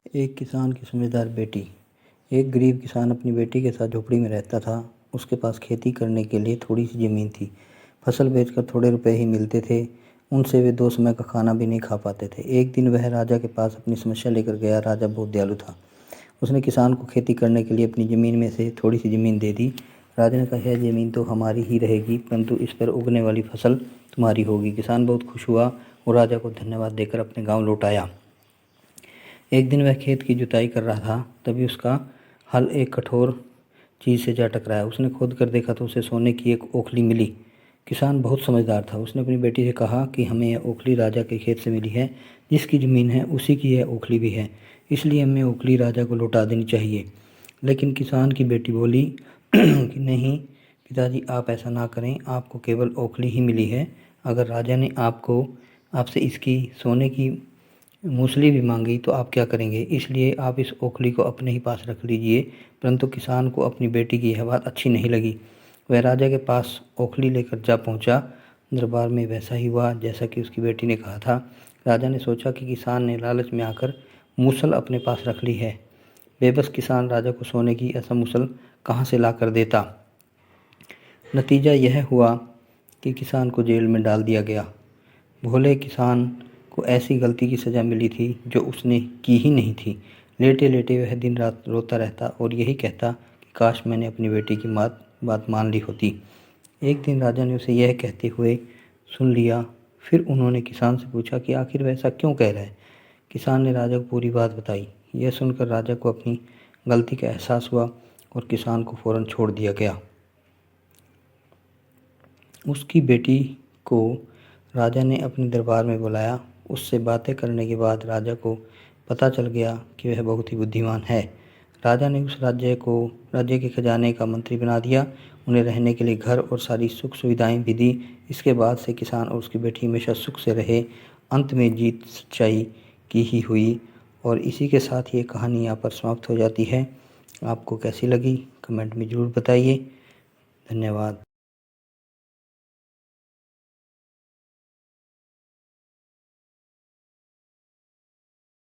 एक किसान की समझदार बेटी। एक गरीब किसान अपनी बेटी के साथ झोपड़ी में रहता था। उसके पास खेती करने के लिए थोड़ी सी ज़मीन थी। फसल बेचकर थोड़े रुपए ही मिलते थे। उनसे वे 2 समय का खाना भी नहीं खा पाते थे। एक दिन वह राजा के पास अपनी समस्या लेकर गया। राजा बहुत दयालु था। उसने किसान को खेती करने के लिए अपनी ज़मीन में से थोड़ी सी ज़मीन दे दी। राजा ने कहा, यह ज़मीन तो हमारी ही रहेगी, परंतु इस पर उगने वाली फसल तुम्हारी होगी। किसान बहुत खुश हुआ और राजा को धन्यवाद देकर अपने गाँव लौट आया। एक दिन वह खेत की जुताई कर रहा था, तभी उसका हल एक कठोर चीज़ से जा टकराया। उसने खोद कर देखा तो उसे सोने की एक ओखली मिली। किसान बहुत समझदार था। उसने अपनी बेटी से कहा कि हमें यह ओखली राजा के खेत से मिली है। जिसकी ज़मीन है उसी की यह ओखली भी है, इसलिए हमें ओखली राजा को लौटा देनी चाहिए। लेकिन किसान की बेटी बोली कि नहीं पिताजी, आप ऐसा ना करें, आपको केवल ओखली ही मिली है। अगर राजा ने आपसे इसकी सोने की मूसली भी मांगी तो आप क्या करेंगे? इसलिए आप इस ओखली को अपने ही पास रख लीजिए। परंतु किसान को अपनी बेटी की यह बात अच्छी नहीं लगी। वह राजा के पास ओखली लेकर जा पहुंचा। दरबार में वैसा ही हुआ जैसा कि उसकी बेटी ने कहा था। राजा ने सोचा कि किसान ने लालच में आकर मूसल अपने पास रख ली है। बेबस किसान राजा को सोने की ऐसा मूसल कहाँ से ला कर देता। नतीजा यह हुआ कि किसान को जेल में डाल दिया गया। भोले किसान को ऐसी गलती की सज़ा मिली थी जो उसने की ही नहीं थी। लेटे लेटे वह दिन रात रोता रहता और यही कहता कि काश मैंने अपनी बेटी की बात मान ली होती। एक दिन राजा ने उसे यह कहते हुए सुन लिया। फिर उन्होंने किसान से पूछा कि आखिर वह ऐसा क्यों कह रहा है। किसान ने राजा को पूरी बात बताई। यह सुनकर राजा को अपनी गलती का एहसास हुआ और किसान को फ़ौरन छोड़ दिया गया। उसकी बेटी को राजा ने अपने दरबार में बुलाया। उससे बातें करने के बाद राजा को पता चल गया कि वह बहुत ही बुद्धिमान है। राजा ने उस राज्य के खजाने का मंत्री बना दिया। उन्हें रहने के लिए घर और सारी सुख सुविधाएं भी दी। इसके बाद से किसान और उसकी बेटी हमेशा सुख से रहे। अंत में जीत सच्चाई की ही हुई। और इसी के साथ ये कहानी यहाँ पर समाप्त हो जाती है। आपको कैसी लगी कमेंट में ज़रूर बताइए। धन्यवाद।